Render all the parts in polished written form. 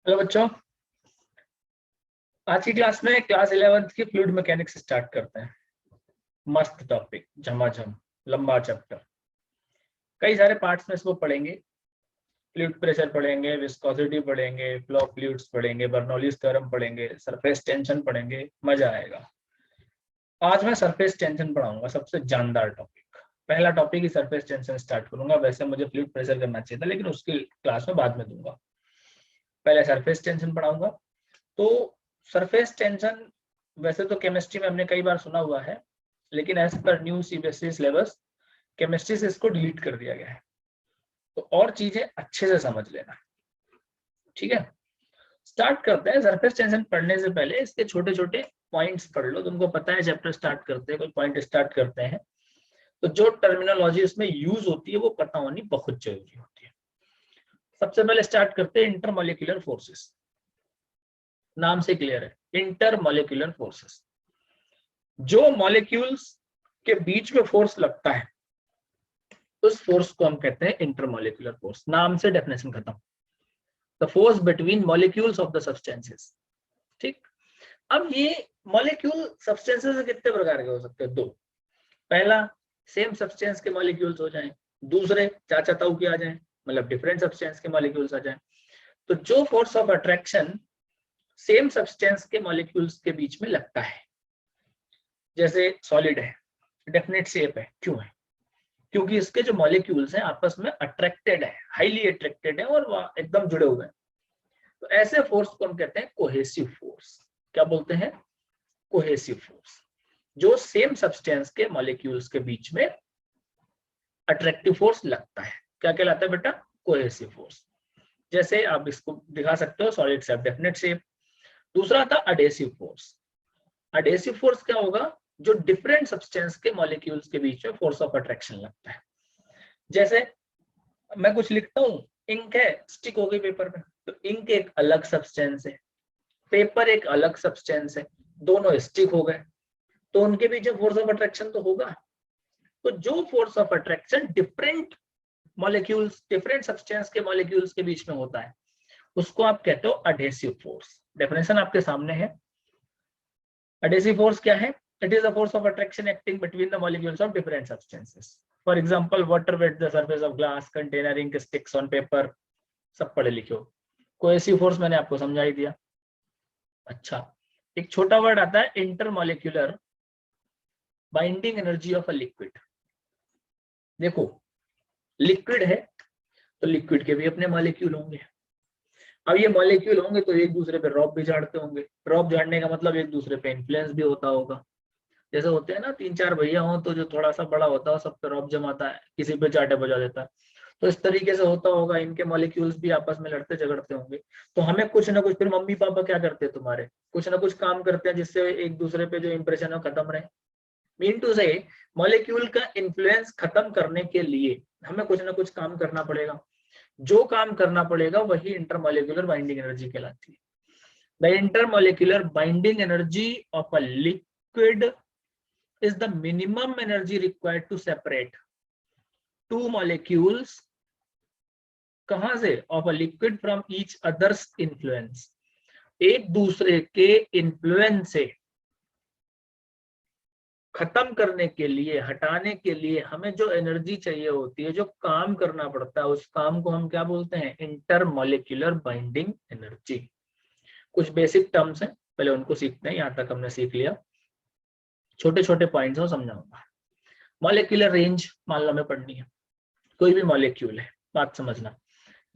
Hello बच्चों, आज की क्लास में क्लास 11th की फ्लूइड मैकेनिक्स स्टार्ट करते हैं। मस्त टॉपिक, झमाझम लंबा चैप्टर, कई सारे पार्ट्स में इसको पढ़ेंगे। फ्लूइड प्रेशर पढ़ेंगे, विस्कोसिटी पढ़ेंगे, फ्लो ऑफ फ्लूइड्स पढ़ेंगे, बर्नौलीज थ्योरम पढ़ेंगे, सरफेस टेंशन पढ़ेंगे, मजा आएगा। आज मैं सरफेस टेंशन पढ़ाऊंगा, सबसे जानदार टॉपिक। पहला टॉपिक ही सरफेस टेंशन स्टार्ट करूंगा। वैसे मुझे फ्लूइड प्रेशर करना चाहिए था, लेकिन उसकी क्लास में बाद में दूंगा। पहले सरफेस टेंशन पढ़ाऊंगा। तो सरफेस टेंशन वैसे तो केमिस्ट्री में हमने कई बार सुना हुआ है, लेकिन as per new CBSE syllabus chemistry से इसको डिलीट कर दिया गया है। तो और चीजें अच्छे से समझ लेना, ठीक है। स्टार्ट करते हैं। सरफेस टेंशन पढ़ने से पहले इसके छोटे छोटे पॉइंट्स पढ़ लो। तुमको पता है चैप्टर स्टार्ट करते हैं, कोई पॉइंट स्टार्ट करते हैं तो जो टर्मिनोलॉजी उसमें यूज होती है वो पता होनी बहुत जरूरी होती है। सबसे पहले स्टार्ट करते हैं इंटरमॉलिक्यूलर फोर्सेस। नाम से क्लियर है, इंटरमॉलिक्यूलर फोर्सेस। जो मॉलिक्यूल्स के बीच में फोर्स लगता है उस फोर्स को हम कहते हैं इंटरमॉलिक्यूलर फोर्स। नाम से डेफिनेशन खत्म। The force between molecules of the substances. ठीक। अब ये मॉलिक्यूल सब्सटेंसेस कितने प्रकार के हो सकते हैं? दो। पहला, सेम सब्सटेंस के मॉलिक्यूल्स हो जाएं। दूसरे, चाचा ताऊ के आ जाएं, मतलब डिफरेंट सब्सटेंस के मॉलिक्यूल्स आ जाएं। तो जो force of attraction same substance के मॉलिक्यूल्स के बीच में लगता है, जैसे सॉलिड है, डेफिनेट शेप है, क्यों है? क्योंकि इसके जो मॉलिक्यूल्स हैं आपस में अट्रैक्टेड है, हाईली अट्रैक्टेड है और एकदम जुड़े हुए हैं। तो ऐसे फोर्स को हम कहते हैं कोहेसिव फोर्स। क्या बोलते हैं? Cohesive force. जो सेम सब्सटेंस के मॉलिक्यूल्स के बीच में अट्रैक्टिव फोर्स लगता है, क्या कहलाता है बेटा? Cohesive force. जैसे आप इसको दिखा सकते हो, सॉलिड शेप, डेफिनेट शेप। दूसरा था अडेसिव फोर्स। अडेसिव फोर्स क्या होगा? जो डिफरेंट सब्सटेंस के मॉलिक्यूल्स के बीच में फोर्स ऑफ अट्रैक्शन लगता है। जैसे मैं कुछ लिखता हूँ, इंक है, स्टिक हो गई पेपर में, तो इंक एक अलग सब्सटेंस है, पेपर एक अलग सब्सटेंस है, दोनों स्टिक हो गए, तो उनके बीच में फोर्स ऑफ अट्रैक्शन तो होगा। तो जो force of attraction different molecules, different substance के मॉलिक्यूल्स के बीच में होता है, उसको आप कहते हो अडेसिव फोर्स। डेफिनेशन आपके सामने है। Adhesive force क्या है? It is a force of attraction acting between the molecules of different substances. For example, water wets the surface of glass, container, ink sticks on paper. सब पढ़े लिखे हो। Cohesive force मैंने आपको समझा ही दिया। अच्छा, एक छोटा वर्ड आता है intermolecular binding energy of a liquid. देखो, लिक्विड है तो लिक्विड के भी अपने मॉलिक्यूल होंगे। अब ये मॉलिक्यूल होंगे तो एक दूसरे पे रॉब भी झाड़ते होंगे। रॉब झाड़ने का मतलब एक दूसरे पे इन्फ्लुएंस भी होता होगा। जैसे होते हैं ना, 3-4 भैया हो तो जो थोड़ा सा बड़ा होता है सब पे रॉब जमाता है, किसी पे चाटे बजा देता है। तो इस तरीके से होता होगा, इनके मॉलिक्यूल्स भी आपस में लड़ते झगड़ते होंगे। तो हमें कुछ ना कुछ, फिर मम्मी पापा क्या करते हैं तुम्हारे, कुछ ना कुछ काम करते हैं जिससे एक दूसरे पे जो इंप्रेशन है खत्म रहे। मीन टू से, मॉलिक्यूल का इन्फ्लुएंस खत्म करने के लिए हमें कुछ ना कुछ काम करना पड़ेगा। जो काम करना पड़ेगा वही इंटरमॉलिक्यूलर बाइंडिंग एनर्जी कहलाती है। The intermolecular binding energy of a liquid is the minimum energy required to separate two molecules कहां से? of a liquid from each other's influence। एक दूसरे के इन्फ्लुएंस से खत्म करने के लिए, हटाने के लिए हमें जो एनर्जी चाहिए होती है, जो काम करना पड़ता है, उस काम को हम क्या बोलते हैं? Intermolecular binding energy. कुछ बेसिक टर्म्स हैं, पहले उनको सीखते हैं। यहां तक हमने सीख लिया, छोटे छोटे पॉइंट्स हो समझाऊंगा। मॉलिक्यूलर रेंज मान लो हमें पढ़नी है। कोई भी मॉलिक्यूल है, बात समझना,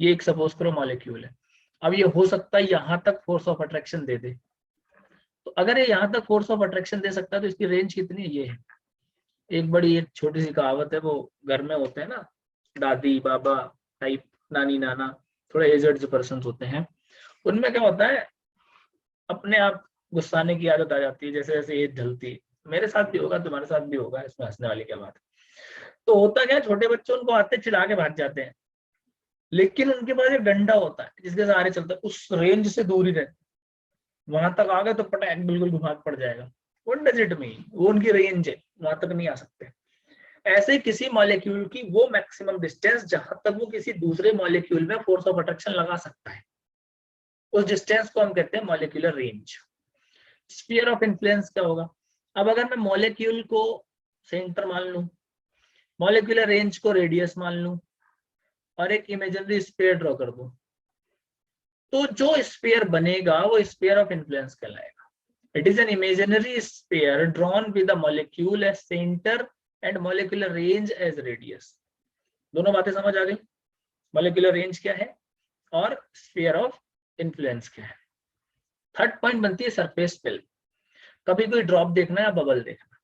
ये एक सपोज करो मॉलिक्यूल है। अब ये हो सकता है यहां तक फोर्स ऑफ अट्रैक्शन दे दे। तो अगर ये यहां तक फोर्स ऑफ अट्रैक्शन दे सकता है तो इसकी रेंज कितनी है? ये है। एक बड़ी एक छोटी सी कहावत है, वो घर में होते हैं ना, दादी बाबा टाइप, नानी नाना, थोड़े एजड जो पर्सन होते हैं, उनमें क्या होता है, अपने आप गुस्साने की आदत आ जाती है जैसे जैसे एज ढलती है। मेरे साथ भी होगा, तुम्हारे साथ भी होगा, इसमें हंसने वाली क्या बात है। तो होता क्या है, छोटे बच्चे उनको आते चिढ़ा के भाग जाते हैं, लेकिन उनके पास एक डंडा होता है जिसके सहारे चलता है, उस रेंज से दूर ही रहते। वहां तक आ गए तो पटाख बिल्कुल भाग पड़ जाएगा। What does it mean? वो उनकी रेंज है, वहां तक नहीं आ सकते। ऐसे किसी मॉलिक्यूल की वो मैक्सिमम डिस्टेंस जहां तक वो किसी दूसरे मॉलिक्यूल में फोर्स ऑफ अट्रैक्शन लगा सकता है। उस डिस्टेंस को हम कहते हैं molecular range. Sphere of influence क्या होगा? अब अगर मैं मॉलिक्यूल को सेंटर मान लूं, मॉलिक्यूलर रेंज को रेडियस मान लूं और एक इमेजिनरी स्फीयर ड्रॉ कर दूं, तो जो स्फीयर बनेगा वो स्फीयर ऑफ इन्फ्लुएंस कहलाएगा। It is an imaginary sphere drawn with the molecule as centre and molecular range as radius. दोनों बातें समझ आ गई? मॉलिक्यूलर रेंज क्या है और स्फीयर ऑफ इन्फ्लुएंस क्या है। थर्ड पॉइंट बनती है सरफेस फिल्म। कभी कोई ड्रॉप देखना या बबल देखना,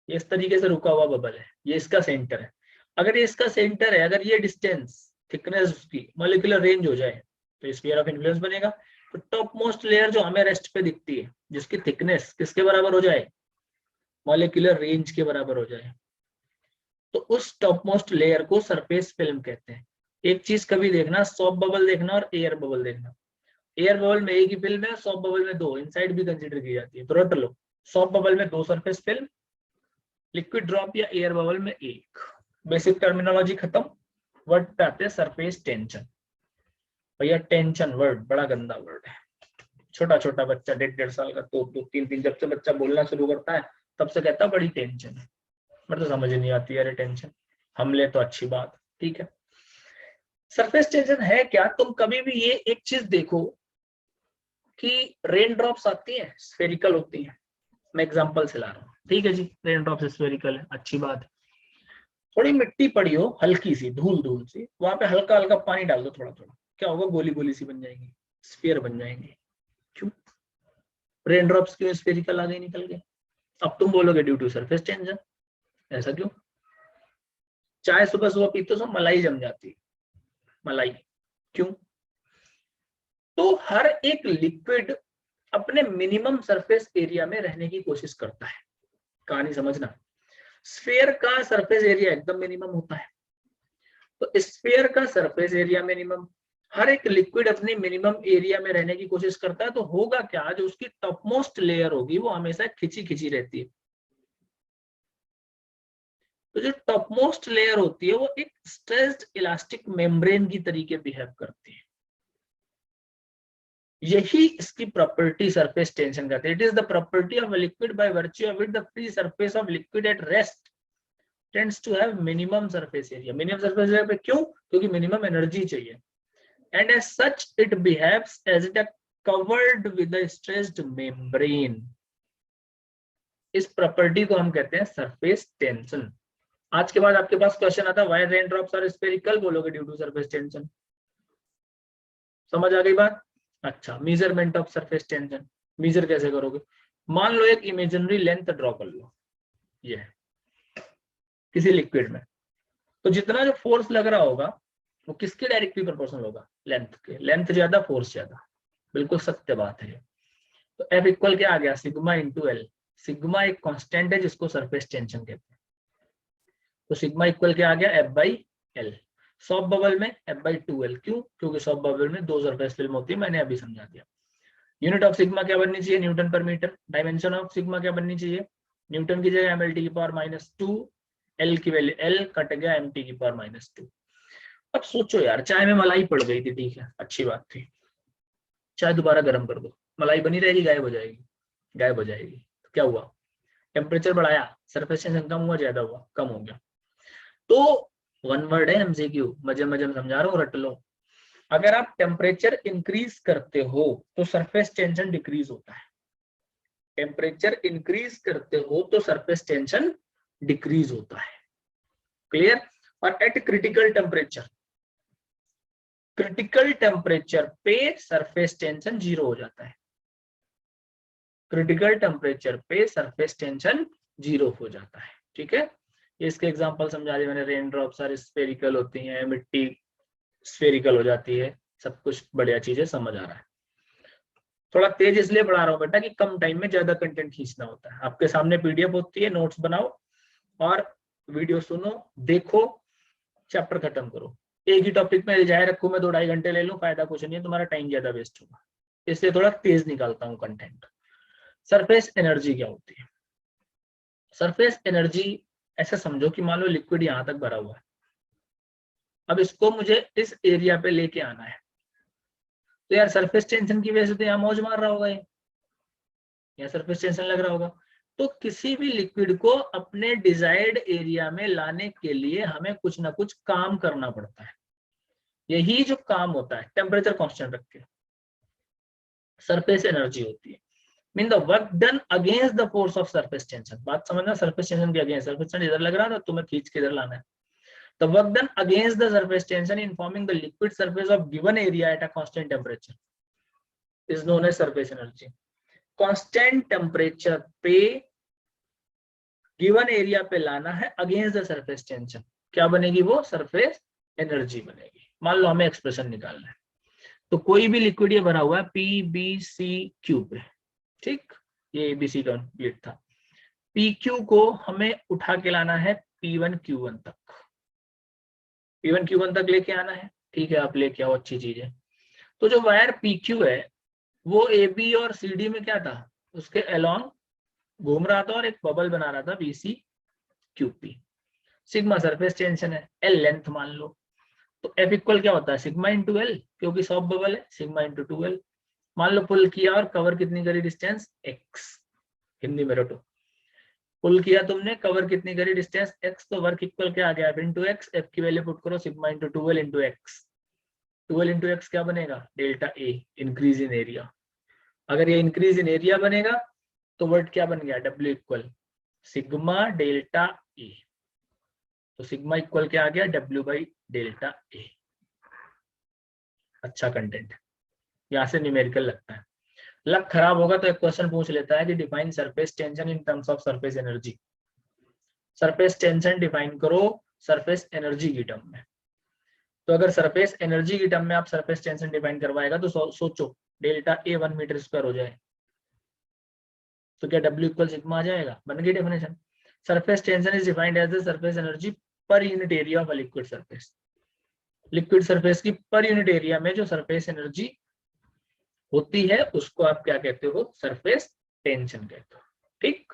ये इस तरीके से रुका हुआ बबल है, ये इसका सेंटर है। अगर ये इसका सेंटर है, अगर ये डिस्टेंस थिकनेस उसकी मॉलिक्यूलर रेंज हो जाए तो स्फीयर ऑफ इन्फ्लुएंस बनेगा। तो टॉप मोस्ट लेयर जो हमें रेस्ट पे दिखती है, जिसकी थिकनेस किसके बराबर हो जाए? मॉलिक्यूलर रेंज के बराबर हो जाए, तो उस टॉप मोस्ट लेयर को सरफेस फिल्म कहते हैं। एक चीज कभी देखना, सॉफ्ट बबल देखना और एयर बबल देखना। एयर बबल में एक ही फिल्म है, सॉफ्ट बबल में दो, इनसाइड भी कंसीडर की जाती है, तो रट लो। सॉफ्ट बबल में दो सरफेस फिल्म, लिक्विड ड्रॉप या एयर बबल में एक। बेसिक टर्मिनोलॉजी खत्म। वर्ड पे आते हैं सरफेस टेंशन। भैया टेंशन वर्ड बड़ा गंदा वर्ड है। छोटा छोटा बच्चा 1.5 साल का, 2-3 जब से बच्चा बोलना शुरू करता है तब से कहता है बड़ी टेंशन है। मतलब समझ नहीं आती यार टेंशन, हम ले तो अच्छी बात, ठीक है। सरफेस टेंशन है क्या? तुम कभी भी ये एक चीज देखो कि रेन ड्रॉप्स आती है, स्फेरिकल होती है। मैं एग्जांपल से ला रहा हूँ, ठीक है जी। रेन ड्रॉप स्फेरिकल है, अच्छी बात है। थोड़ी मिट्टी पड़ी हो, हल्की सी धूल धूल सी, वहां पे हल्का हल्का पानी डाल दो थोड़ा थोड़ा, क्या होगा? गोली गोली सी बन जाएंगी, स्फीयर बन जाएंगे। क्यों? रेन ड्रॉप्स क्यों स्फेरिकल आ गए, निकल गए? अब तुम बोलोगे ड्यू टू सरफेस टेंशन। ऐसा क्यों? चाय सुबह सुबह पीते हो मलाई जम जाती है, मलाई। क्यों? तो हर एक लिक्विड अपने मिनिमम सरफेस एरिया में रहने की कोशिश करता है। कहानी समझना, स्फीयर का सरफेस एरिया एकदम मिनिमम होता है, तो स्फीयर का सरफेस एरिया मिनिमम, हर एक लिक्विड अपनी मिनिमम एरिया में रहने की कोशिश करता है। तो होगा क्या, जो उसकी टॉप मोस्ट लेयर होगी वो हमेशा खिंची खिंची रहती है। तो जो टॉप मोस्ट लेयर होती है वो एक स्ट्रेस्ड इलास्टिक मेम्ब्रेन की तरीके बिहेव करती है। यही इसकी प्रॉपर्टी सरफेस टेंशन कहते हैं। It is the property of a liquid by virtue of it the free surface of liquid at rest tends to have minimum surface area। Minimum surface area पे क्यों? क्योंकि minimum energy चाहिए। And as such it behaves as it is covered with a stressed membrane। इस property को हम कहते हैं surface tension. आज के बाद आपके पास क्वेश्चन आता है why raindrops are spherical, बोलोगे ड्यू टू सरफेस टेंशन। समझ आ गई बात? अच्छा, measurement of surface tension measure कैसे करोगे? मान लो एक इमेजिनरी लेंथ ड्रॉ कर लो, ये किसी लिक्विड में, तो जितना जो फोर्स लग रहा होगा वो किसके डायरेक्टली प्रोपोर्शनल होगा? लेंथ के। लेंथ ज्यादा फोर्स ज्यादा, बिल्कुल सत्य बात है। तो F इक्वल क्या आ गया? Sigma into L. सिग्मा एक कांस्टेंट है जिसको सरफेस टेंशन कहते हैं, तो सिग्मा इक्वल क्या आ गया? F by L. Soft bubble में F बाई 2L। क्यों? क्योंकि सॉफ्ट बबल में दो सरफेस फिल्म होती है, मैंने अभी समझा दिया। यूनिट ऑफ सिग्मा क्या बननी चाहिए? न्यूटन पर मीटर। डायमेंशन ऑफ सिग्मा क्या बननी चाहिए? न्यूटन की जगह ml की पावर -2, एल की वैल्यू एल कट गया mt की पावर -2। अब सोचो यार, चाय में मलाई पड़ गई थी, ठीक है, अच्छी बात थी। चाय दोबारा गर्म कर दो, मलाई बनी रहेगी, गायब हो जाएगी? गायब हो जाएगी। तो क्या हुआ? टेम्परेचर बढ़ाया, सरफेस टेंशन कम हुआ, ज्यादा हुआ? कम हो गया। तो वन वर्ड है एमसीक्यू, मजे मजे में समझा रहा हूँ, रट लो। अगर आप टेम्परेचर इंक्रीज करते हो तो सरफेस टेंशन डिक्रीज होता है। टेम्परेचर इंक्रीज करते हो तो सरफेस टेंशन डिक्रीज होता है। क्लियर? और एट क्रिटिकल टेम्परेचर पे सरफेस टेंशन 0 हो जाता है। क्रिटिकल टेम्परेचर पे सरफेस टेंशन 0 हो जाता है, ठीक है। इसके एग्जांपल समझा दिए मैंने। रेन ड्रॉप सारे स्फेरिकल होती हैं, मिट्टी स्फेरिकल हो जाती है, सब कुछ बढ़िया चीजें समझ आ रहा है। थोड़ा तेज इसलिए बढ़ा रहा हूँ बेटा कि कम टाइम में ज्यादा कंटेंट खींचना होता है। आपके सामने पीडीएफ होती है, नोट्स बनाओ और वीडियो सुनो, देखो, चैप्टर खत्म करो। एक ही टॉपिक में जाए रखू मैं 2-2.5 घंटे ले लूँ, फायदा कुछ नहीं है, तुम्हारा टाइम ज्यादा वेस्ट होगा। इसलिए थोड़ा तेज निकालता हूँ कंटेंट। सरफेस एनर्जी क्या होती है? सरफेस एनर्जी ऐसा समझो कि मान लो लिक्विड यहां तक भरा हुआ है, अब इसको मुझे इस एरिया पे लेके आना है, तो यार सरफेस टेंशन की वजह से तो यहाँ मौज मार रहा होगा, ये यहाँ सरफेस टेंशन लग रहा होगा। तो किसी भी लिक्विड को अपने डिजायर्ड एरिया में लाने के लिए हमें कुछ ना कुछ काम करना पड़ता है। यही जो काम होता है टेम्परेचर कांस्टेंट रख के सरफेस एनर्जी होती है। Mean the work done against the force of surface tension. बात समझना, सरफेस टेंशन के अगेंस्ट, सरफेस टेंशन इधर लग रहा है तो तुम्हें खींच के इधर लाना है। The work done against the surface tension in forming the liquid surface of given area at a constant temperature is known as surface energy. Constant temperature पे गिवन एरिया पे लाना है अगेंस्ट द सरफेस टेंशन, क्या बनेगी वो? Surface energy बनेगी। मान लो हमें एक्सप्रेशन निकालना है, तो कोई भी लिक्विड ये भरा हुआ है पी बी सी क्यू पे, ठीक, ये एबीसी कंप्लीट था। पी क्यू को हमें उठा के लाना है P1 Q1 तक, P1 Q1 तक लेके आना है, ठीक है, आप लेके आओ, अच्छी चीज है। तो जो वायर PQ है वो AB और CD में क्या था, उसके अलोंग घूम रहा था और एक बबल बना रहा था BC QP। Sigma surface tension है, L लेंथ मान लो, तो F इक्वल क्या होता है? सिग्मा इंटू L, क्योंकि सॉफ्ट बबल है, सिग्मा इंटू 2L। मान लो पुल किया और कवर कितनी करी डिस्टेंस? x, हिंदी में रटो, पुल किया तुमने, कवर कितनी करी डिस्टेंस x, तो वर्क इक्वल क्या आ गया? इंटू एक्स, एफ की वैल्यू पुट करो, sigma into 2L into x, 2L into x क्या बनेगा? Delta A, increase in area. अगर ये इंक्रीज इन एरिया बनेगा तो वर्ड क्या बन गया? W equal sigma delta A. तो सिग्मा इक्वल क्या आ गया? W by delta A. अच्छा कंटेंट, यहाँ से न्यूमेरिकल लगता है। लक खराब होगा तो एक क्वेश्चन पूछ लेता है कि define surface tension in terms of surface energy. Surface tension define करो सरफेस एनर्जी की टर्म में। तो अगर सरफेस एनर्जी की टर्म में आप सरफेस टेंशन डिफाइन करवाएगा तो सोचो डेल्टा ए 1 मीटर स्क्वायर हो जाए तो क्या W इक्वल सिग्मा आ जाएगा? बन गई definition. Surface tension is defined as the surface energy per unit area of a liquid surface. Liquid surface की पर यूनिट एरिया में जो सरफेस एनर्जी होती है उसको आप क्या कहते हो? सरफेस टेंशन कहते हो, ठीक।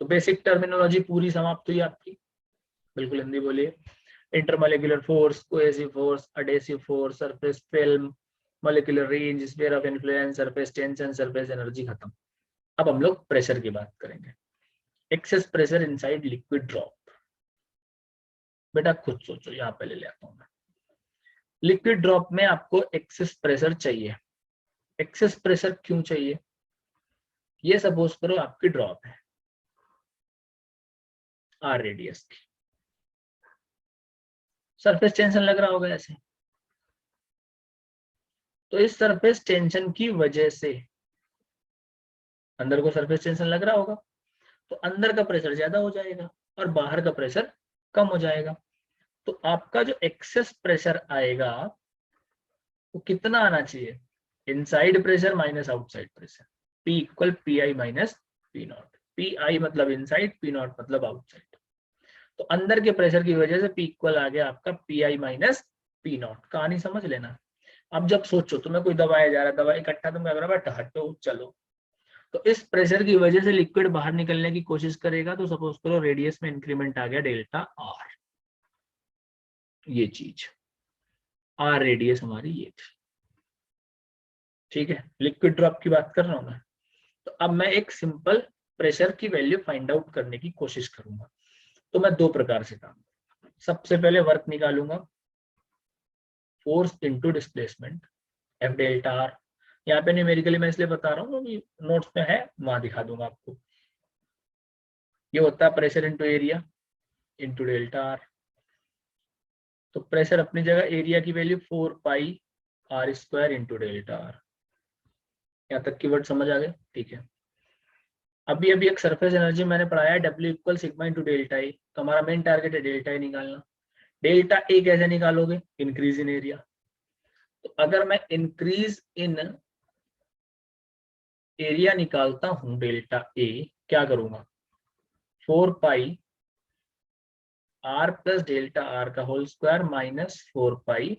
तो बेसिक टर्मिनोलॉजी पूरी समाप्त हुई आपकी, बिल्कुल हिंदी बोलिए। Intermolecular force, cohesive force, adhesive force, surface film, molecular range, sphere of influence, surface tension, surface energy, खत्म। अब हम लोग प्रेशर की बात करेंगे। Access pressure inside liquid drop. बेटा खुद सोचो, यहाँ पे ले लेता हूं मैं। लिक्विड ड्रॉप में आपको एक्सेस प्रेशर चाहिए। एक्सेस प्रेशर क्यों चाहिए? ये सपोज करो आपकी ड्रॉप है R रेडियस की, सरफेस टेंशन लग रहा होगा ऐसे, तो इस सरफेस टेंशन की वजह से अंदर को सरफेस टेंशन लग रहा होगा, तो अंदर का प्रेशर ज्यादा हो जाएगा और बाहर का प्रेशर कम हो जाएगा। तो आपका जो एक्सेस प्रेशर आएगा वो कितना आना चाहिए? Inside pressure minus outside pressure, P equal PI minus P not. PI मतलब इनसाइड, P नॉट मतलब आउटसाइड। तो अंदर के प्रेशर की वजह से P इक्वल आ गया आपका PI माइनस P नॉट। कहानी समझ लेना। अब जब सोचो तुम्हें कोई दबाया जा रहा है, दवा इकट्ठा तुम अगर बैठा हटो चलो, तो इस प्रेशर की वजह से लिक्विड बाहर निकलने की कोशिश करेगा। तो सपोज करो रेडियस में इंक्रीमेंट आ गया डेल्टा R, ये चीज R रेडियस हमारी ये थी, ठीक है। लिक्विड ड्रॉप की बात कर रहा हूं मैं। तो अब मैं एक सिंपल प्रेशर की वैल्यू फाइंड आउट करने की कोशिश करूंगा। तो मैं दो प्रकार से काम, सबसे पहले वर्क निकालूंगा, force into displacement, F delta R। यहाँ पे न्यूमेरिकली मैं इसलिए बता रहा हूँ क्योंकि नोट्स में है, वहां दिखा दूंगा आपको। ये होता है pressure into area into delta R। तो प्रेशर अपनी जगह, एरिया की value 4 pi R square into delta R। यहाँ तक की वर्ड समझ आ गए? ठीक है। अभी अभी एक सरफेस एनर्जी मैंने पढ़ाया है W equal sigma into delta A. तो हमारा मेन टारगेट है डेल्टा ए निकालना। डेल्टा ए कैसे निकालोगे? Increase in area. तो अगर मैं इंक्रीज इन एरिया निकालता हूं डेल्टा ए, क्या करूंगा? 4 pi R plus delta R का whole square minus 4 pi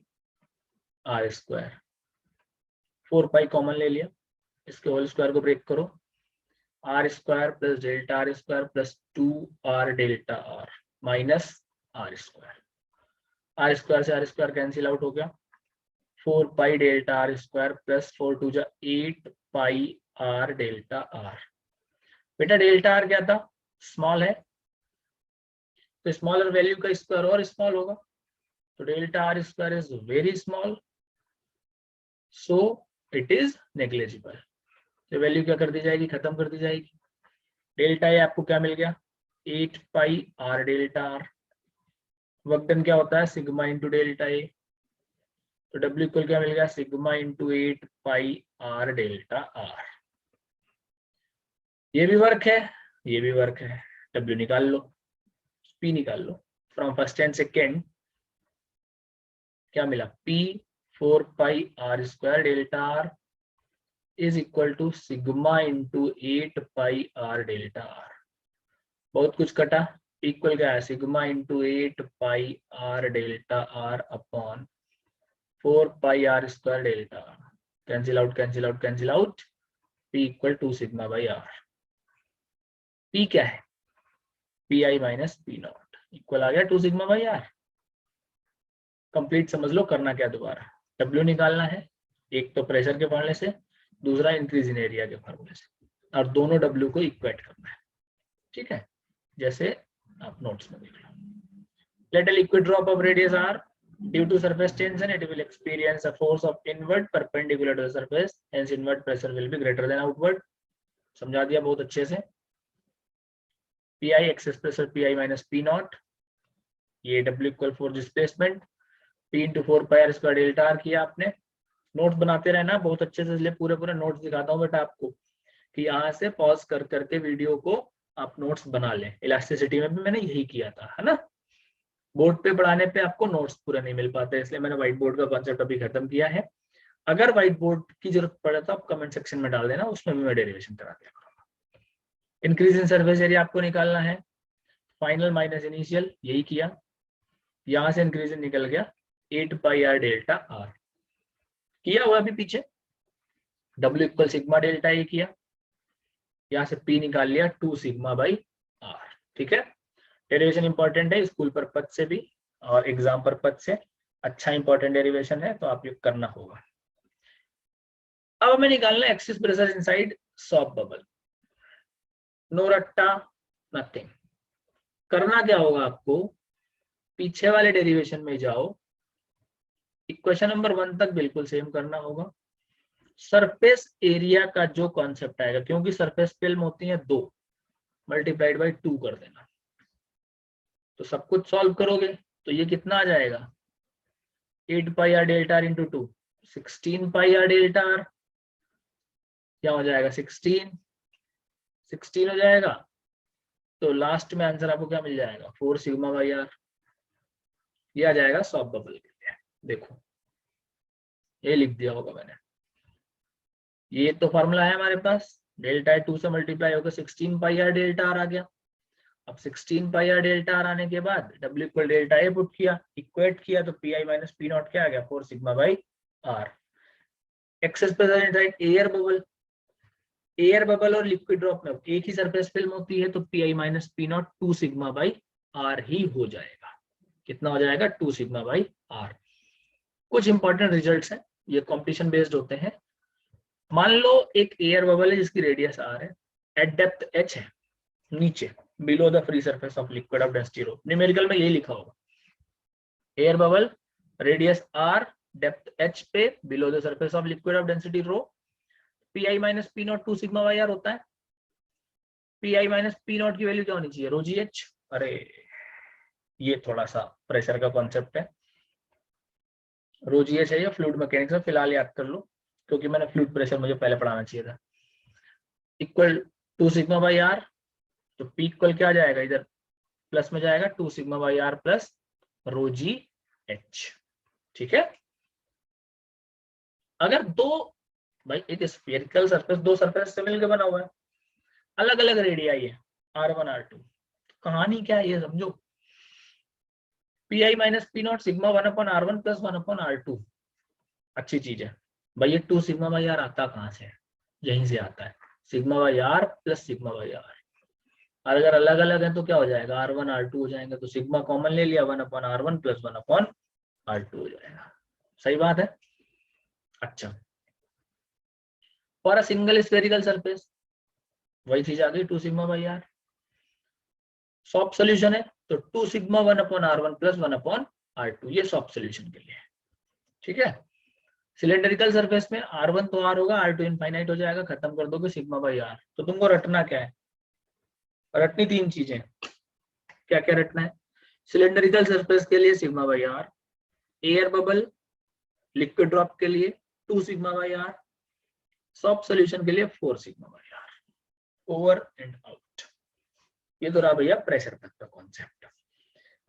R square. 4 pi common ले लिया, इसके होल स्क्वायर को ब्रेक करो, R square plus delta R square plus 2R delta R minus R square. R square से R square cancel out हो गया, 4 pi delta R square plus 4 two जा 8 pi R delta R. बेटा delta R क्या था, small है, तो smaller value का स्क्वायर और स्मॉल होगा, तो delta R square is very small, so it is negligible. तो वैल्यू क्या कर दी जाएगी, खत्म कर दी जाएगी। डेल्टा ए आपको क्या मिल गया, 8 pi R delta R. Work done क्या होता है, सिग्मा इंटू डेल्टा ए, तो डब्ल्यू इक्वल क्या मिल गया, sigma into 8 pi R delta are. ये भी वर्क है, ये भी वर्क है, डब्ल्यू निकाल लो, पी निकाल लो। फ्रॉम फर्स्ट एंड सेकेंड क्या मिला, P 4 pi R square delta R is equal to sigma into 8 pi R delta R. बहुत कुछ कटा, इक्वल क्या है, sigma into 8 pi R delta R upon 4 pi R square delta R. Cancel out cancel out cancel out, P equal to sigma by R. P क्या है, P I minus P not equal आ गया 2 sigma by are. Complete समझ लो, करना क्या दोबारा, W निकालना है, एक तो प्रेशर के फॉर्मूले से, दूसरा इंक्रीज इन एरिया के फॉर्मूले से, और दोनों डब्ल्यू को इक्वेट करना है। ठीक है, जैसे आप नोट्स में देख लो। Let a liquid drop of radius r due to surface tension, it will experience a force of inward perpendicular to the surface, hence inward pressure will be greater than outward। समझा दिया बहुत अच्छे से। P I excess pressure P I minus P nought, ये W equal force displacement, P into 4 pi R square delta R किया आपने। Notes बनाते रहना बहुत अच्छे से, इसलिए पूरे पूरे नोट्स दिखाता हूँ बेटा आपको, कि यहाँ से पॉज कर करके वीडियो को आप नोट्स बना लें। इलास्टिसिटी में भी मैंने यही किया था, है ना। बोर्ड पे पढ़ाने पे आपको नोट्स पूरा नहीं मिल पाते, इसलिए मैंने व्हाइट बोर्ड का कॉन्सेप्ट अभी खत्म किया है। अगर व्हाइट बोर्ड की जरूरत पड़े तो आप कमेंट सेक्शन में डाल देना, उसमें भी मैं डेरिवेशन करा दिया करूंगा। इंक्रीज इन सर्फेस एरिया आपको निकालना है, फाइनल माइनस इनिशियल, यही किया। यहां से इंक्रीज इन निकल गया 8 पाई आर डेल्टा आर, किया हुआ अभी पीछे। W equal sigma delta A किया, यहाँ से पी निकाल लिया 2 सिग्मा बाई आर। ठीक है, डेरिवेशन इंपॉर्टेंट है, स्कूल पर्पज से भी और एग्जाम पर्पज से अच्छा इंपॉर्टेंट डेरिवेशन है, तो आप ये करना होगा। अब हमें निकालना है excess pressure inside soap bubble. No रट्टा, नथिंग। करना क्या होगा आपको, पीछे वाले डेरिवेशन में जाओ, इक्वेशन नंबर 1 तक बिल्कुल सेम करना होगा। सरफेस एरिया का जो कॉन्सेप्ट आएगा, क्योंकि सरफेस फिल्म होती है 2 मल्टीप्लाइड बाई 2 कर देना, तो सब कुछ सॉल्व करोगे तो ये कितना आ जाएगा, 8 pi R delta are into 2, 16 pi R delta R. क्या हो जाएगा, 16 हो जाएगा, तो लास्ट में आंसर आपको क्या मिल जाएगा, 4 सिग्मा बाई आर। ये आ जाएगा सॉफ्ट बबल के लिए। देखो ये लिख दिया होगा मैंने, ये तो फॉर्मूला है हमारे पास, डेल्टा 2 से मल्टीप्लाई होकर 16 पाई आर डेल्टा आर आ गया। अब 16 पाई आर डेल्टा आर आने के बाद W equal delta A put किया, इक्वेट किया, तो पी आई माइनस पी नॉट क्या आ गया, 4 sigma by R. Excess pressure inside air bubble, air bubble और लिक्विड ड्रॉप में एक ही सरफेस फिल्म होती है, तो P I minus P nought 2 sigma by R ही हो जाएगा। कितना हो जाएगा, 2 सिग्मा बाई आर। कुछ इंपॉर्टेंट रिजल्ट्स हैं, ये कॉम्पिटिशन बेस्ड होते हैं। मान लो एक एयर बबल है जिसकी रेडियस आर है, एट डेप्थ एच है, नीचे below the free surface of liquid of density rho. Numerical में यही लिखा होगा, air bubble radius R depth H पे below the surface of liquid of density rho, P I minus P nought 2 sigma by R होता है। P I minus P नॉट की value क्या होनी चाहिए, रो जी एच। अरे ये थोड़ा सा प्रेशर का कॉन्सेप्ट है, रो जी एच है या फ्लूइड मैकेनिक्स में, फिलहाल याद कर लो, क्योंकि मैंने फ्लूइड प्रेशर मुझे पहले पढ़ाना चाहिए था। इक्वल 2 सिग्मा बाई आर, तो पी इक्वल क्या आ जाएगा, इधर प्लस में जाएगा 2 sigma by R plus rho G H. ठीक है, अगर दो, भाई एक स्फेरिकल सरफेस 2 सरफेस से मिलकर बना हुआ है, अलग अलग रेडियाई है R1 R2, कहानी क्या है ये समझो। P I minus P not sigma 1 upon R1 plus 1 upon R2, अच्छी चीज है भाई। ये 2 सिग्मा बाई आर आता कहाँ से है, यहीं से आता है, sigma by R plus sigma by R. और अगर अलग अलग है तो क्या हो जाएगा, R1 R2 हो जाएंगे, तो सिग्मा कॉमन ले लिया, 1 upon R1 plus 1 upon R2 हो जाएगा। सही बात है। अच्छा, for a single spherical surface वही चीज आ गई 2 sigma by R. Soap solution है तो 2 सिग्मा 1/r1 प्लस 1/r2, ये सॉफ्ट सोल्यूशन के लिए है। ठीक है, सिलेंड्रिकल सरफेस में r1 तो r होगा, r2 इनफाइनाइट हो जाएगा, खत्म कर दोगे सिग्मा बाई आर। तो तुमको रटना क्या है, रटनी 3 चीजें। क्या क्या रटना है, सिलेंड्रिकल सरफेस के लिए sigma by R, air bubble liquid drop के लिए 2 sigma by R, soap solution के लिए 4 sigma by R, over and out. ये तो रहा भैया प्रेशर तक का कॉन्सेप्ट।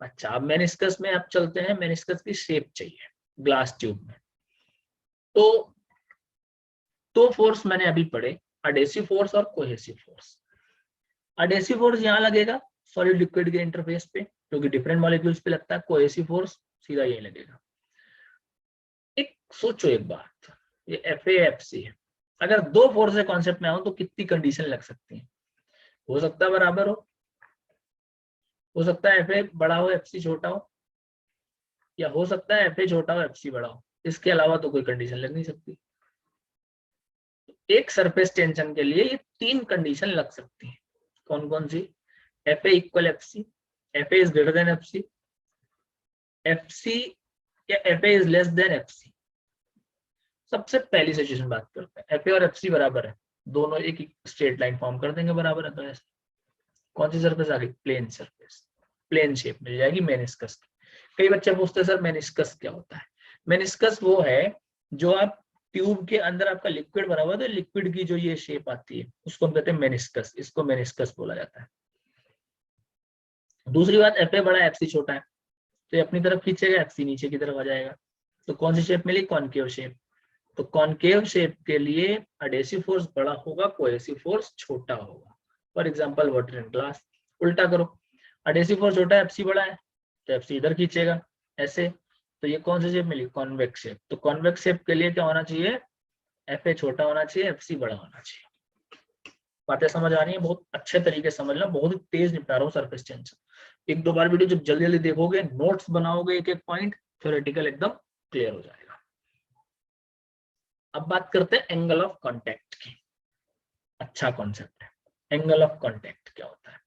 अच्छा, अब मेनिस्कस में आप चलते हैं। मेनिस्कस की शेप चाहिए ग्लास ट्यूब में। तो फोर्स मैंने अभी पढ़े, अडेसिव फोर्स और कोहेसिव फोर्स। अडेसिव फोर्स यहाँ लगेगा सॉलिड लिक्विड के इंटरफेस पे, जो कि डिफरेंट मॉलिक्यूल्स पे लगता है। कोहेसिव फोर्स सीधा यही लगेगा। एक सोचो एक बात, ये FAFC है, अगर 2 फोर्स के कॉन्सेप्ट में आओ तो कितनी कंडीशन लग सकती है? हो सकता है बराबर हो सकता है FA बड़ा हो FC छोटा हो, या हो सकता है FA छोटा हो FC बड़ा हो। इसके अलावा तो कोई कंडीशन लग नहीं सकती। एक सरफेस टेंशन के लिए ये 3 कंडीशन लग सकती है। कौन कौन सी? FA equal FC, FA is greater than FC, FC या FA is less than FC। सबसे पहली सिचुएशन बात करते हैं, FA और FC बराबर है, दोनों एक स्ट्रेट लाइन फॉर्म कर देंगे, बराबर है तो ऐसे। कौन सी सरफेस आ गई? प्लेन सरफेस, प्लेन शेप मिल जाएगी मेनिस्कस की। कई बच्चे पूछते हैं सर मेनिस्कस क्या होता है? मेनिस्कस वो है जो आप ट्यूब के अंदर आपका लिक्विड भरा हुआ है, तो लिक्विड की जो ये शेप आती है उसको हम कहते हैं मेनिस्कस, इसको मेनिस्कस बोला जाता है। दूसरी बात, FA बड़ा FC छोटा है, तो ये अपनी तरफ खींचेगा, FC नीचे की तरफ आ जाएगा। तो कौन सी शेप मिली? Concave shape. तो कॉनकेव शेप के लिए अडेसिव फोर्स बड़ा होगा, कोहेसिव फोर्स छोटा होगा। For example water in glass. उल्टा करो, अडेसिव फोर्स छोटा है, FC बड़ा है, तो FC इधर खींचेगा ऐसे। तो ये कौन सी शेप मिली? Convex shape. तो कॉन्वेक्स शेप के लिए क्या होना चाहिए? FA छोटा होना चाहिए, FC बड़ा होना चाहिए। बातें समझ आ रही है? बहुत अच्छे तरीके से समझना, बहुत ही तेज निपटा रहा हूँ सरफेस टेंशन। 1-2 बार वीडियो जब जल्दी जल्दी देखोगे, नोट्स बनाओगे एक एक पॉइंट, थ्योरेटिकल एकदम क्लियर हो जाएगा। अब बात करते हैं एंगल ऑफ कांटेक्ट की। अच्छा कॉन्सेप्ट है, एंगल ऑफ कांटेक्ट क्या होता है?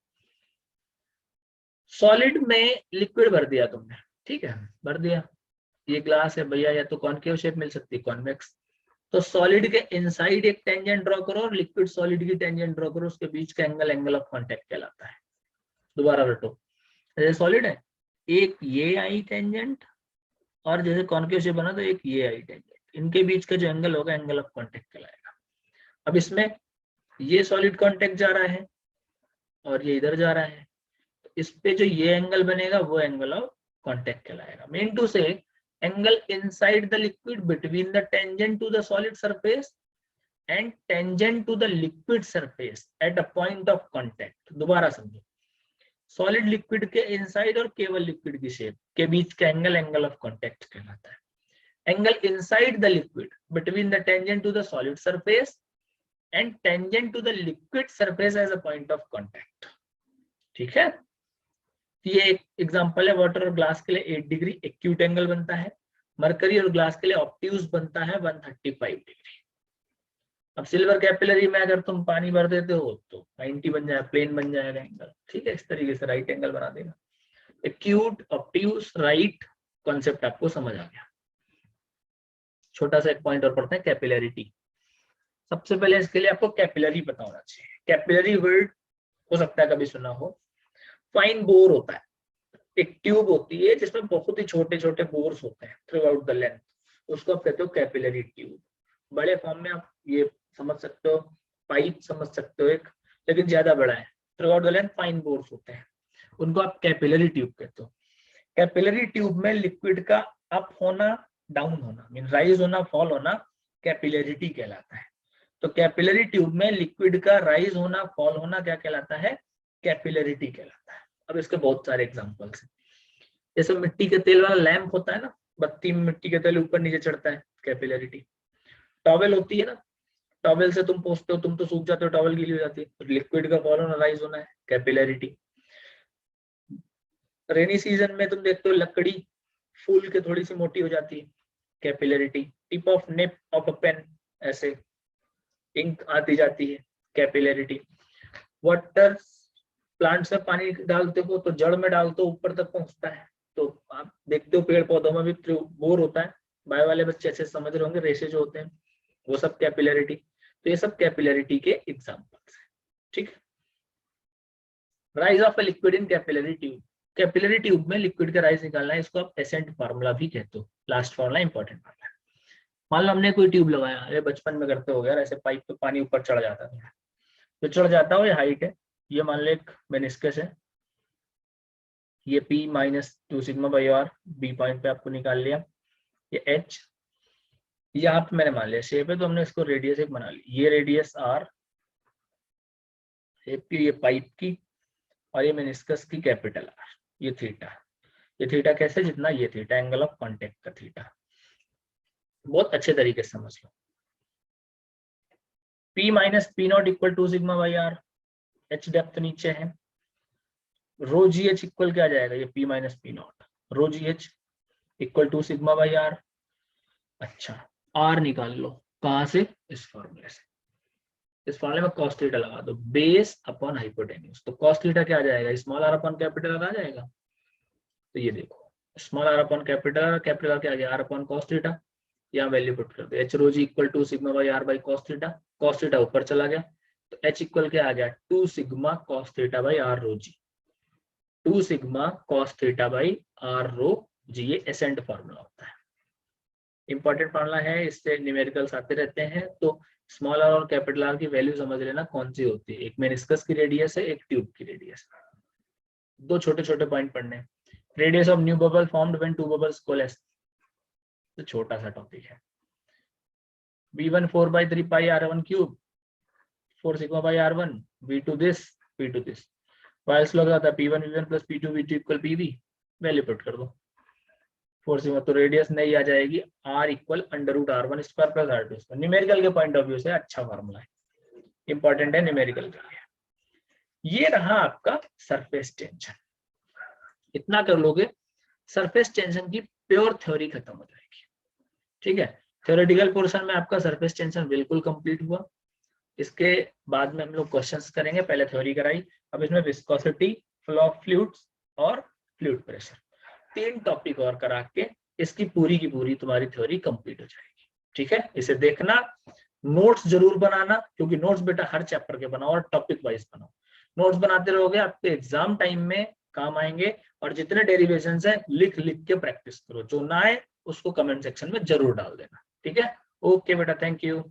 सॉलिड में लिक्विड भर दिया तुमने, ठीक है, भर दिया, ये ग्लास है भैया, या तो कॉनकेव शेप मिल सकती है, कॉन्वेक्स। तो सॉलिड के इनसाइड एक टेंजेंट ड्रॉ करो और लिक्विड सॉलिड की टेंजेंट ड्रॉ करो, उसके बीच का एंगल एंगल ऑफ कांटेक्ट कहलाता है। दोबारा रटो, जैसे सॉलिड है, एक ये आई टेंजेंट, और जैसे कॉनकेव शेप बना तो एक ये आई टेंजेंट, इनके बीच का जो एंगल होगा एंगल ऑफ कांटेक्ट कहलाएगा। अब इसमें ये सॉलिड कांटेक्ट जा रहा है और ये इधर जा रहा है, तो इस पे जो ये एंगल बनेगा वो एंगल ऑफ कांटेक्ट कहलाएगा। मीन टू से angle inside the liquid between the tangent to the solid surface and tangent to the liquid surface at a point of contact. दोबारा समझो, सॉलिड लिक्विड के इनसाइड और केवल liquid की shape के बीच का एंगल एंगल ऑफ कांटेक्ट कहलाता है। Angle inside the liquid between the tangent to the solid surface and tangent to the liquid surface as a point of contact. ठीक है, ये एक एग्जांपल है। वाटर और ग्लास के लिए 8 डिग्री एक्यूट एंगल बनता है, मरकरी और ग्लास के लिए ऑब्ट्यूज बनता है 135 डिग्री। अब सिल्वर कैपिलरी में अगर तुम पानी भर देते हो तो 90 बन जाएगा, प्लेन बन जाएगा एंगल। ठीक है, इस तरीके से राइट एंगल बना देगा। एक्यूट, ऑब्ट्यूज, राइट, कॉन्सेप्ट आपको समझ आ गया। छोटा सा एक पॉइंट और पढ़ते हैं, कैपिलरिटी। सबसे पहले इसके लिए आपको कैपिलरी पता होना चाहिए। कैपिलरी वर्ड हो सकता है कभी सुना हो। फाइन बोर होता है, एक ट्यूब होती है जिसमें बहुत ही छोटे छोटे बोर्स होते हैं थ्रू आउट द लेंथ, उसको आप कहते हो कैपिलरी ट्यूब। बड़े फॉर्म में आप ये समझ सकते हो, पाइप समझ सकते हो एक, लेकिन ज्यादा बड़ा है, throughout the length fine bores होते हैं, उनको आप कैपिलरी ट्यूब कहते हो। कैपिलरी ट्यूब में लिक्विड का अप होना, डाउन होना, मीन राइज होना, फॉल होना, कैपिलरिटी कहलाता है। तो कैपिलरी ट्यूब में लिक्विड का राइज होना, फॉल होना क्या कहलाता है? कैपिलरिटी कहलाता है। अब इसके बहुत सारे एग्जांपल्स हैं, जैसे मिट्टी के तेल वाला लैंप होता है ना, बत्ती में मिट्टी के तेल ऊपर नीचे चढ़ता है, कैपिलरिटी। टॉवेल होती है ना, टॉवेल से तुम पोंछते हो, तुम तो सूख जाते हो, टॉवेल गीली हो जाती है, तो लिक्विड का फॉल होना, राइज होना है, कैपिलरिटी। रेनी सीजन में तुम देखते हो लकड़ी फूल के थोड़ी सी मोटी हो जाती है, capillarity. Tip of nib of a pen, ऐसे इंक आती जाती है, कैपिलरिटी। वाटर, प्लांट्स में पानी डालते हो तो जड़ में डालते हो ऊपर तक पहुंचता है, तो आप देखते हो पेड़ पौधों में भी बोर होता है, बायो वाले बच्चे अच्छे समझ रहे होंगे, रेशे जो होते हैं वो सब कैपिलरिटी। तो ये सब कैपिलरिटी के एग्जांपल्स हैं, ठीक है। Rise of a liquid in capillary tube, capillary tube में लिक्विड का राइज निकालना है, इसको आप एसेंट फार्मूला भी कहते हो। Last formula important formula. मान लो हमने कोई ट्यूब लगाया, अरे बचपन में करते हो गया, ऐसे पाइप पे पानी ऊपर चढ़ जाता था, तो चढ़ जाता हो, ये हाइट है, ये मान लो एक मेनिस्कस है, ये P minus 2 sigma by R, B point पे आपको निकाल लिया, ये H, यहाँ पे मैंने मान लिया शेप है तो हमने इसको रेडियस एक बना ली, ये रेडियस R, ये पाइप की, और ये मेनिस्कस की कैपिटल R, ये थीटा। ये थीटा कैसे, जितना ये थीटा एंगल ऑफ कांटेक्ट का थीटा, बहुत अच्छे तरीके से समझ लो। P minus P not equal 2 sigma by R, H depth नीचे है, रो जी एच इक्वल क्या जाएगा, ये P minus P not, rho G H equal 2 sigma by R. अच्छा, R निकाल लो, कहां से, इस फॉर्मूले से, इस फॉर्मूले में cos थीटा लगा दो, बेस अपॉन हाइपोटेन्यूज, तो cos थीटा क्या आ जाएगा, small r upon capital R आ जाएगा। तो ये देखो, small r upon capital R क्या आ गया, r अपॉन cos थीटा, यहाँ वैल्यू पुट कर दो, h rho G equal 2 sigma by r by cos theta ऊपर चला गया, तो h इक्वल क्या आ गया, 2 sigma cos theta by r rho G, 2 sigma cos theta by r rho G, ये एसेंट फार्मूला होता है, इंपॉर्टेंट फार्मूला है, इससे न्यूमेरिकल्स आते रहते हैं। तो स्मॉल आर और कैपिटल आर की वैल्यू समझ लेना कौन सी होती है, एक मेनिस्कस की रेडियस है, एक ट्यूब की रेडियस। दो छोटे छोटे पॉइंट पढ़ने, radius of new bubble formed when two bubbles collapse, तो छोटा सा टॉपिक है। V1 4/3 pi R1 cube, 4 sigma by R1, V2 this, P2 this, वाइल्स लगा था P1 V1 plus P2 V2 equal PV, value put कर दो 4 सिग्मा, तो रेडियस नहीं आ जाएगी, R equal under root R1 square plus R2 square. Numerical के पॉइंट ऑफ व्यू से अच्छा फार्मूला है, इंपॉर्टेंट है न्यूमेरिकल के लिए। ये रहा आपका सरफेस टेंशन, इतना कर लोगे, सरफेस टेंशन की प्योर थ्योरी खत्म हो जाएगी, ठीक है। थ्योरेटिकल पोर्शन में आपका सरफेस टेंशन बिल्कुल कंप्लीट हुआ, इसके बाद में हम लोग क्वेश्चंस करेंगे, पहले थ्योरी कराई, अब इसमें विस्कोसिटी, फ्लो ऑफ फ्लूइड्स और फ्लूइड प्रेशर, 3 टॉपिक और करा के इसकी पूरी की पूरी तुम्हारी थ्योरी कंप्लीट हो जाएगी, ठीक है। इसे देखना, नोट्स जरूर बनाना, क्योंकि नोट्स बेटा हर चैप्टर के बनाओ और टॉपिक वाइज बनाओ, नोट्स बनाते रहोगे आपके एग्जाम टाइम में काम आएंगे। और जितने डेरिवेशंस है लिख लिख के प्रैक्टिस करो, जो ना आए उसको कमेंट सेक्शन में जरूर डाल देना, ठीक है। ओके बेटा, थैंक यू।